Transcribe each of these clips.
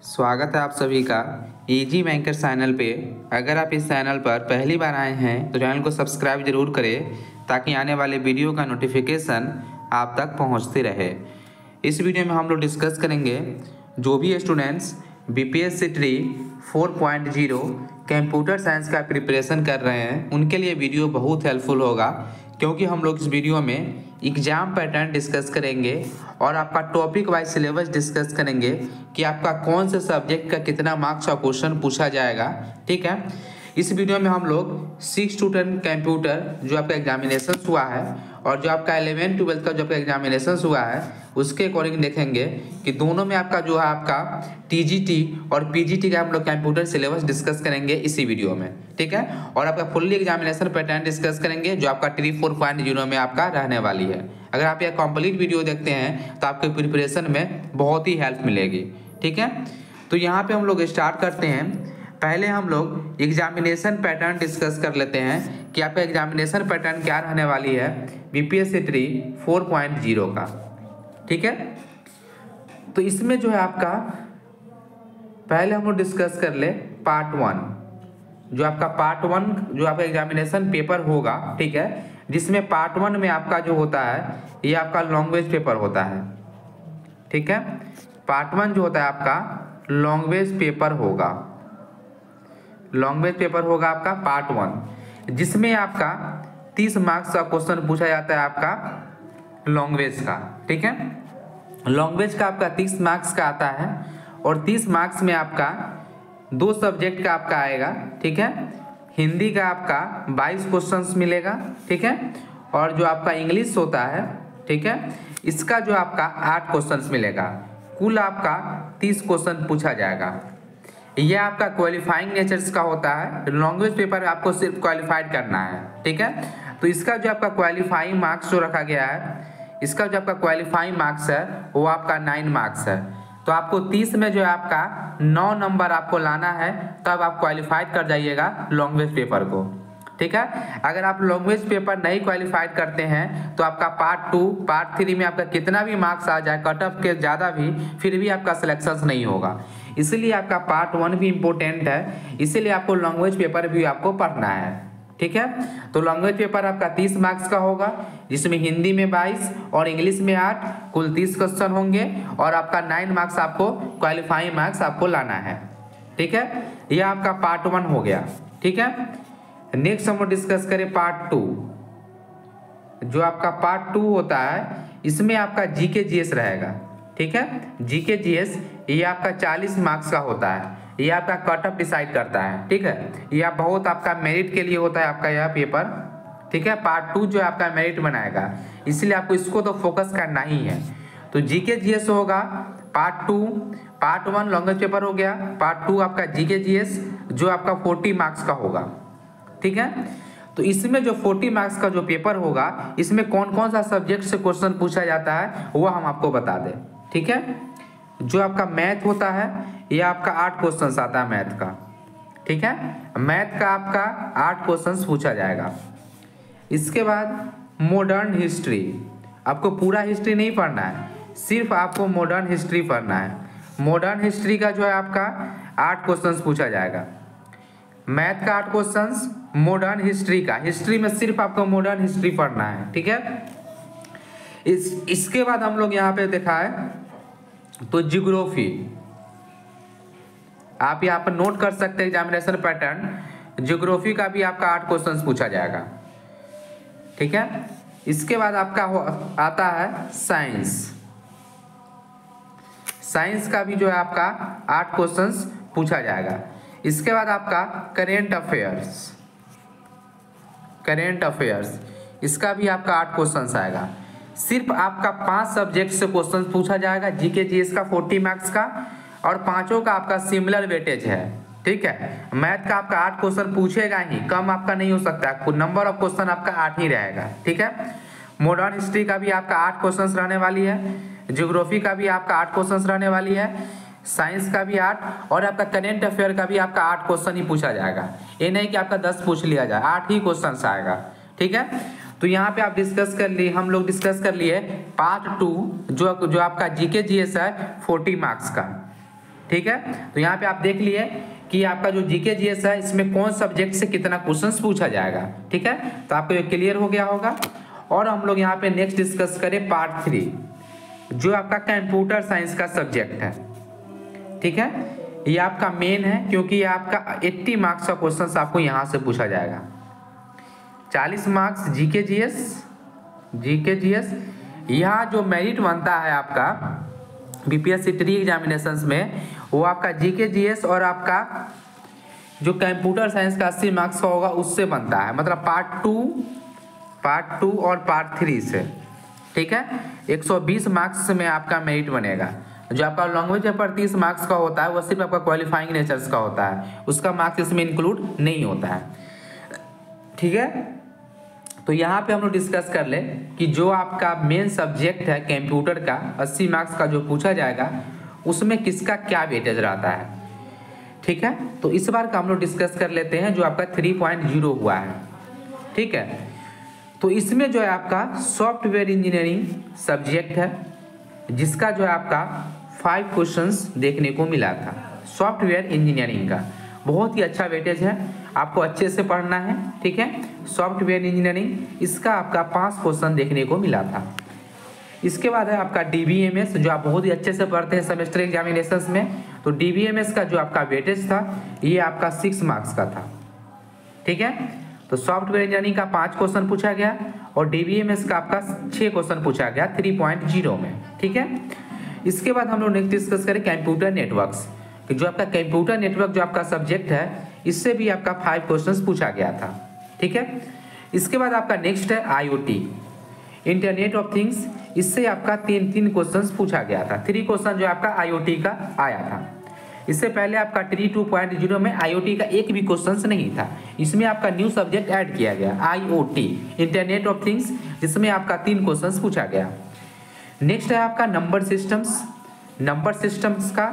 स्वागत है आप सभी का इजी बैंकर चैनल पे। अगर आप इस चैनल पर पहली बार आए हैं तो चैनल को सब्सक्राइब जरूर करें ताकि आने वाले वीडियो का नोटिफिकेशन आप तक पहुंचते रहे। इस वीडियो में हम लोग डिस्कस करेंगे जो भी students BPSC tree 4.0 computer science का प्रिपरेशन कर रहे हैं उनके लिए वीडियो बहुत हेल्पफुल होगा, क्योंकि हम लोग इस वीडियो में एग्जाम पैटर्न डिस्कस करेंगे और आपका टॉपिक वाइज सिलेबस डिस्कस करेंगे कि आपका कौन से सब्जेक्ट का कितना मार्क्स का क्वेश्चन पूछा जाएगा। ठीक है, इस वीडियो में हम लोग 6 to 10 कंप्यूटर जो आपका एग्जामिनेशन हुआ है और जो आपका 11 12 का जो आपका एग्जामिनेशन हुआ है उसके अकॉर्डिंग देखेंगे कि दोनों में आपका जो है आपका टीजीटी और पीजीटी का हम लोग कंप्यूटर सिलेबस डिस्कस करेंगे इसी वीडियो में। ठीक है, और आपका फुल्ली एग्जामिनेशन पैटर्न डिस्कस करेंगे जो आपका ट्री 4.0 में आपका रहने वाली है। अगर आप यह कंप्लीट वीडियो देखते हैं तो आपके प्रिपरेशन में बहुत ही हेल्प मिलेगी। ठीक है, तो यहाँ पे हम लोग स्टार्ट करते हैं। पहले हम लोग एग्जामिनेशन पैटर्न डिस्कस कर लेते हैं कि आपका एग्जामिनेशन पैटर्न क्या रहने वाली है बीपीएससी ट्री 4.0 का। ठीक है, तो इसमें जो है आपका पहले हम लोग डिस्कस कर ले पार्ट 1, जो आपका पार्ट 1 जो आपका एग्जामिनेशन पेपर होगा। ठीक है, जिसमें पार्ट 1 में आपका जो होता है ये आपका लैंग्वेज पेपर होता है। ठीक है, पार्ट 1 जो होता है आपका लैंग्वेज पेपर होगा। लैंग्वेज पेपर होगा आपका पार्ट 1, जिसमें आपका 30 मार्क्स का क्वेश्चन पूछा जाता है आपका लैंग्वेज का। ठीक है, लैंग्वेज का आपका 30 मार्क्स का आता है और 30 मार्क्स में आपका 2 सब्जेक्ट का आपका आएगा। ठीक है, हिंदी का आपका 22 क्वेश्चंस मिलेगा। ठीक है, और जो आपका इंग्लिश होता है, ठीक है, इसका जो आपका 8 क्वेश्चंस मिलेगा। कुल आपका 30 क्वेश्चन पूछा जाएगा। यह आपका क्वालिफाइंग नेचर्स का होता है। लैंग्वेज पेपर आपको सिर्फ क्वालिफाइड करना है। ठीक है, तो इसका जो आपका क्वालिफाइंग मार्क्स जो रखा गया है, इसका जो आपका क्वालिफाइंग मार्क्स है वो आपका 9 मार्क्स है। तो आपको 30 में जो है आपका 9 नंबर आपको लाना है, तब आप क्वालिफाइड कर जाइएगा लैंग्वेज पेपर को। ठीक है, अगर आप लैंग्वेज पेपर नहीं क्वालिफाइड करते हैं तो आपका पार्ट 2 पार्ट 3 में आपका कितना भी मार्क्स आ जाए, कट ऑफ के ज़्यादा भी, फिर भी आपका सिलेक्शन नहीं होगा। इसलिए आपका पार्ट 1 भी इम्पोर्टेंट है, इसीलिए आपको लैंग्वेज पेपर भी आपको पढ़ना है। ठीक है, तो लैंग्वेज पेपर आपका 30 मार्क्स का होगा, जिसमें हिंदी में 22 और इंग्लिश में 8, कुल 30 क्वेश्चन होंगे और आपका 9 मार्क्स आपको क्वालिफाइंग मार्क्स आपको लाना है। ठीक है, यह आपका पार्ट 1 हो गया। ठीक है, नेक्स्ट हम डिस्कस करें पार्ट 2। जो आपका पार्ट 2 होता है इसमें आपका जीके जीएस रहेगा। ठीक है, जीके जीएस ये आपका 40 मार्क्स का होता है। ये आपका कट ऑफ डिसाइड करता है। ठीक है, यह बहुत आपका मेरिट के लिए होता है आपका यह पेपर। ठीक है, पार्ट 2 जो है आपका मेरिट बनाएगा, इसलिए आपको इसको तो फोकस करना ही है। तो जीके जीएस होगा पार्ट 2। पार्ट 1 लैंग्वेज पेपर हो गया, पार्ट 2 आपका जीके जीएस जो आपका 40 मार्क्स का होगा। ठीक है, तो इसमें जो 40 मार्क्स का जो पेपर होगा इसमें कौन कौन सा सब्जेक्ट से क्वेश्चन पूछा जाता है वो हम आपको बता दें। ठीक है, जो आपका मैथ होता है ये आपका 8 क्वेश्चन आता है मैथ का। ठीक है, मैथ का आपका 8 क्वेश्चन पूछा जाएगा। इसके बाद मॉडर्न हिस्ट्री, आपको पूरा हिस्ट्री नहीं पढ़ना है, सिर्फ आपको मॉडर्न हिस्ट्री पढ़ना है। मॉडर्न हिस्ट्री का जो है आपका 8 क्वेश्चन पूछा जाएगा। मैथ का 8 क्वेश्चंस, मॉडर्न हिस्ट्री का, हिस्ट्री में सिर्फ आपको मॉडर्न हिस्ट्री पढ़ना है। ठीक है, इसके बाद हम लोग यहाँ पे देखा है तो जियोग्राफी, आप यहाँ पर नोट कर सकते हैं एग्जामिनेशन पैटर्न। जियोग्राफी का भी आपका 8 क्वेश्चंस पूछा जाएगा। ठीक है, इसके बाद आपका आता है साइंस। साइंस का भी जो है आपका 8 क्वेश्चंस पूछा जाएगा। इसके बाद आपका करेंट अफेयर्स, करेंट अफेयर्स इसका भी आपका 8 क्वेश्चंस आएगा। सिर्फ आपका 5 सब्जेक्ट से क्वेश्चन पूछा जाएगा। जीके जीएस का 40 मार्क्स का और 5 का आपका सिमिलर वेटेज है। ठीक है, मैथ का आपका 8 क्वेश्चन पूछेगा ही, कम आपका नहीं हो सकता, नंबर ऑफ क्वेश्चन आपका 8 ही रहेगा। ठीक है, मॉडर्न हिस्ट्री का भी आपका 8 क्वेश्चन रहने वाली है। ज्योग्राफी का भी आपका 8 क्वेश्चन रहने वाली है। साइंस का भी 8 और आपका करेंट अफेयर का भी आपका 8 क्वेश्चन ही पूछा जाएगा। ये नहीं कि आपका 10 पूछ लिया जाए, 8 ही क्वेश्चन आएगा। ठीक है, तो यहाँ पे आप डिस्कस कर लिए, हम लोग डिस्कस कर लिए पार्ट 2 जो आपका जीके जीएस है 40 मार्क्स का। ठीक है। तो यहाँ पे आप देख लिए कि आपका जो जीके जीएस है इसमें कौन सब्जेक्ट से कितना क्वेश्चंस पूछा जाएगा, ठीक है। तो आपको ये क्लियर हो गया होगा। और हम लोग यहाँ पे नेक्स्ट डिस्कस करें पार्ट 3, जो आपका कंप्यूटर साइंस का सब्जेक्ट है, ठीक है। ये आपका मेन है क्योंकि ये आपका 80 मार्क्स का क्वेश्चन आपको यहाँ से पूछा जाएगा। 40 मार्क्स जीके जीएस। यहाँ जो मेरिट बनता है आपका बीपीएससी ट्री एग्जामिनेशंस में, वो आपका जीके जीएस और आपका जो कंप्यूटर साइंस का 80 मार्क्स का होगा उससे बनता है, मतलब पार्ट टू और पार्ट 3 से, ठीक है। 120 मार्क्स में आपका मेरिट बनेगा। जो आपका लैंग्वेज पेपर 30 मार्क्स का होता है वो सिर्फ आपका क्वालिफाइंग नेचर्स का होता है, उसका मार्क्स इसमें इंक्लूड नहीं होता है, ठीक है। तो यहाँ पे हम लोग डिस्कस कर ले कि जो आपका मेन सब्जेक्ट है कंप्यूटर का 80 मार्क्स का जो पूछा जाएगा उसमें किसका क्या वेटेज रहता है, ठीक है। तो इस बार का हम लोग डिस्कस कर लेते हैं जो आपका 3.0 हुआ है, ठीक है। तो इसमें जो है आपका सॉफ्टवेयर इंजीनियरिंग सब्जेक्ट है, जिसका जो है आपका 5 क्वेश्चंस देखने को मिला था। सॉफ्टवेयर इंजीनियरिंग का बहुत ही अच्छा वेटेज है, आपको अच्छे से पढ़ना है, ठीक है। सॉफ्टवेयर इंजीनियरिंग इसका आपका 5 क्वेश्चन देखने को मिला था। इसके बाद है आपका डीबीएमएस, जो आप बहुत ही अच्छे से पढ़ते हैं सेमेस्टर एग्जामिनेशंस में। तो डीबीएमएस का जो आपका वेटेज था ये आपका 6 मार्क्स का था, ठीक है। तो सॉफ्टवेयर इंजीनियरिंग का 5 क्वेश्चन पूछा गया और डीबीएमएस का आपका 6 क्वेश्चन पूछा गया 3.0 में, ठीक है। इसके बाद हम लोग नेक्स्ट डिस्कस करें कंप्यूटर नेटवर्क्स, कि जो आपका कंप्यूटर नेटवर्क जो आपका सब्जेक्ट है इससे भी आपका 5 क्वेश्चंस पूछा गया था, ठीक है। इसके बाद आपका नेक्स्ट है आईओटी, इंटरनेट ऑफ थिंग्स, इससे आपका 3 क्वेश्चंस पूछा गया था। 3 क्वेश्चन जो आपका आईओटी का आया था। इससे पहले आपका ट्री 2.0 में आईओटी का एक भी क्वेश्चन नहीं था, इसमें आपका न्यू सब्जेक्ट ऐड किया गया आईओटी, इंटरनेट ऑफ थिंग्स, जिसमें आपका 3 क्वेश्चन पूछा गया। नेक्स्ट है आपका नंबर सिस्टम्स का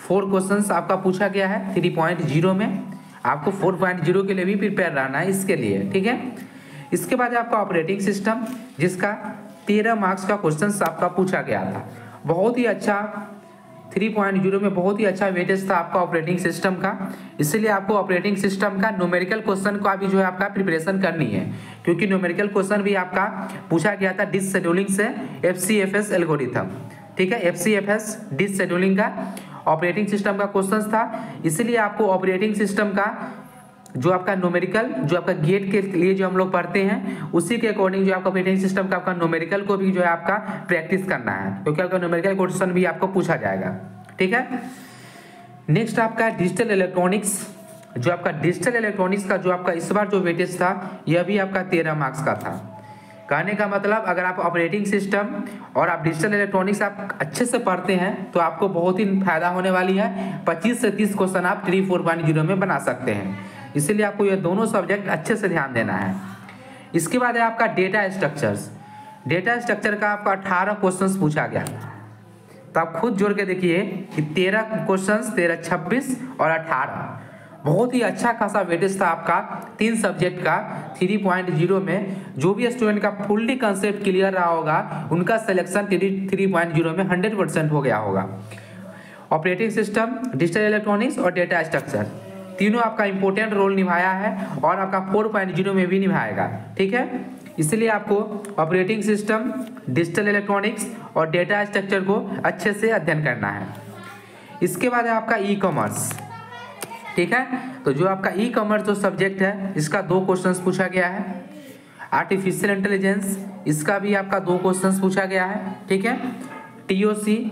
4 क्वेश्चंस आपका पूछा गया है 3.0 में। आपको 4.0 के लिए भी प्रिपेयर रहना है इसके लिए, ठीक है। इसके बाद आपका ऑपरेटिंग सिस्टम, जिसका 13 मार्क्स का क्वेश्चंस आपका पूछा गया था। बहुत ही अच्छा 3.0 में बहुत ही अच्छा वेटेज था आपका ऑपरेटिंग सिस्टम का, इसलिए आपको ऑपरेटिंग सिस्टम का न्यूमेरिकल क्वेश्चन का भी जो है आपका प्रिपरेशन करनी है, क्योंकि न्यूमेरिकल क्वेश्चन भी आपका पूछा गया था डिस्क शेड्यूलिंग से FCFS एल्गोरिथम, ठीक है। FCFS डिस्क शेड्यूलिंग का ऑपरेटिंग सिस्टम का क्वेश्चन था, इसलिए आपको ऑपरेटिंग सिस्टम का जो आपका न्यूमेरिकल जो आपका गेट के लिए जो हम लोग पढ़ते हैं उसी के अकॉर्डिंग जो आपका ऑपरेटिंग सिस्टम का आपका न्यूमेरिकल को भी जो है आपका प्रैक्टिस करना है, क्योंकि आपका न्यूमेरिकल क्वेश्चन भी आपको पूछा जाएगा, ठीक है। नेक्स्ट आपका डिजिटल इलेक्ट्रॉनिक्स, जो आपका डिजिटल इलेक्ट्रॉनिक्स का जो आपका इस बार जो वेटेज था यह भी आपका 13 मार्क्स का था। कहने का मतलब अगर आप ऑपरेटिंग सिस्टम और आप डिजिटल इलेक्ट्रॉनिक्स आप अच्छे से पढ़ते हैं तो आपको बहुत ही फायदा होने वाली है। 25 से 30 क्वेश्चन आप 3.4.0 में बना सकते हैं, इसीलिए आपको ये दोनों सब्जेक्ट अच्छे से ध्यान देना है। इसके बाद है आपका डेटा स्ट्रक्चर का आपका 18 क्वेश्चन पूछा गया, तो आप खुद जोड़ के देखिए कि 13 क्वेश्चन 13, 26 और 18, बहुत ही अच्छा खासा वेटेज था आपका 3 सब्जेक्ट का 3.0 में। जो भी स्टूडेंट का फुल्ली कंसेप्ट क्लियर रहा होगा उनका सिलेक्शन 3.0 में 100% हो गया होगा। ऑपरेटिंग सिस्टम, डिजिटल इलेक्ट्रॉनिक्स और डेटा स्ट्रक्चर तीनों आपका इंपॉर्टेंट रोल निभाया है और आपका 4.0 में भी निभाएगा, ठीक है। इसलिए आपको ऑपरेटिंग सिस्टम, डिजिटल इलेक्ट्रॉनिक्स और डेटा स्ट्रक्चर को अच्छे से अध्ययन करना है। इसके बाद है आपका ई कॉमर्स, ठीक है। तो जो आपका ई कॉमर्स जो सब्जेक्ट है इसका 2 क्वेश्चंस पूछा गया है। आर्टिफिशियल इंटेलिजेंस, इसका भी आपका 2 क्वेश्चंस पूछा गया है, ठीक है। TOC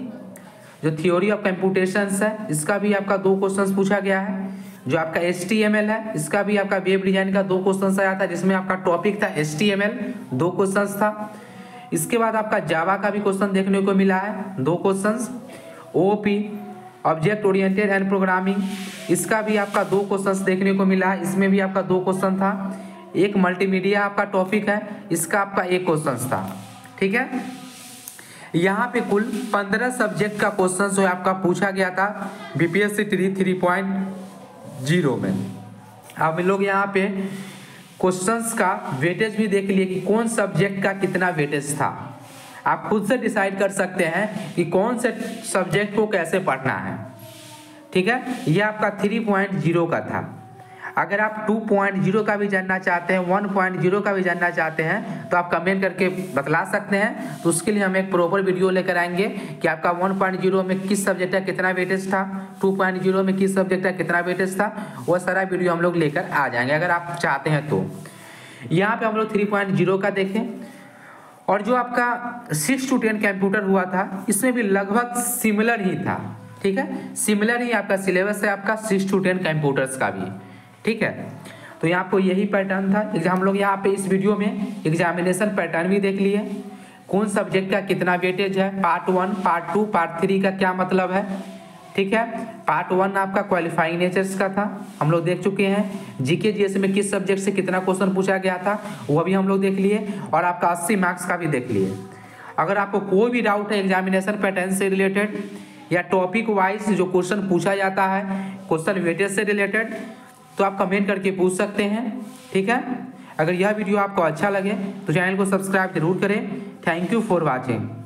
जो थ्योरी ऑफ कंप्यूटेशंस है इसका भी आपका 2 क्वेश्चंस पूछा गया है। जो आपका HTML है इसका भी आपका वेब डिजाइन का 2 क्वेश्चंस आया था, जिसमें आपका टॉपिक था HTML, 2 क्वेश्चंस था। इसके बाद आपका जावा का भी क्वेश्चन देखने को मिला है 2 questions. OOP object oriented and programming, इसका भी आपका 2 क्वेश्चंस देखने को मिला है, इसमें भी आपका 2 क्वेश्चन था। एक मल्टीमीडिया आपका टॉपिक है, इसका आपका 1 क्वेश्चन था, ठीक है। यहाँ पे कुल 15 सब्जेक्ट का क्वेश्चन जो आपका पूछा गया था BPSC 3.0 में। अब लोग यहाँ पे क्वेश्चंस का वेटेज भी देख लिए कि कौन सब्जेक्ट का कितना वेटेज था। आप खुद से डिसाइड कर सकते हैं कि कौन से सब्जेक्ट को कैसे पढ़ना है, ठीक है, ये आपका 3.0 का था। अगर आप 2.0 का भी जानना चाहते हैं, 1.0 का भी जानना चाहते हैं तो आप कमेंट करके बतला सकते हैं। तो उसके लिए हम एक प्रॉपर वीडियो लेकर आएंगे कि आपका 1.0 में किस सब्जेक्ट का कितना वेटेज था, 2.0 में किस सब्जेक्ट का कितना वेटेज था, वो सारा वीडियो हम लोग लेकर आ जाएंगे अगर आप चाहते हैं तो। यहाँ पे हम लोग 3.0 का देखें, और जो आपका 6 to 10 कंप्यूटर हुआ था इसमें भी लगभग सिमिलर ही था। ठीक है, सिमिलर ही आपका सिलेबस है आपका 6 to 10 कंप्यूटर्स का भी। ठीक है, तो यहाँ आपको यही पैटर्न था। हम लोग यहाँ पे इस वीडियो में एग्जामिनेशन पैटर्न भी देख लिए, कौन सब्जेक्ट का कितना वेटेज है, पार्ट 1, पार्ट 2, पार्ट 3 का क्या मतलब है। ठीक है, पार्ट 1 आपका क्वालिफाइंग नेचर्स का था, हम लोग देख चुके हैं। जीके जीएस में किस सब्जेक्ट से कितना क्वेश्चन पूछा गया था वो भी हम लोग देख लिए, और आपका 80 मार्क्स का भी देख लिए। अगर आपको कोई भी डाउट है एग्जामिनेशन पैटर्न से रिलेटेड या टॉपिक वाइज जो क्वेश्चन पूछा जाता है क्वेश्चन वेटेज से रिलेटेड, तो आप कमेंट करके पूछ सकते हैं। ठीक है, अगर यह वीडियो आपको अच्छा लगे तो चैनल को सब्सक्राइब जरूर करें। Thank you for watching.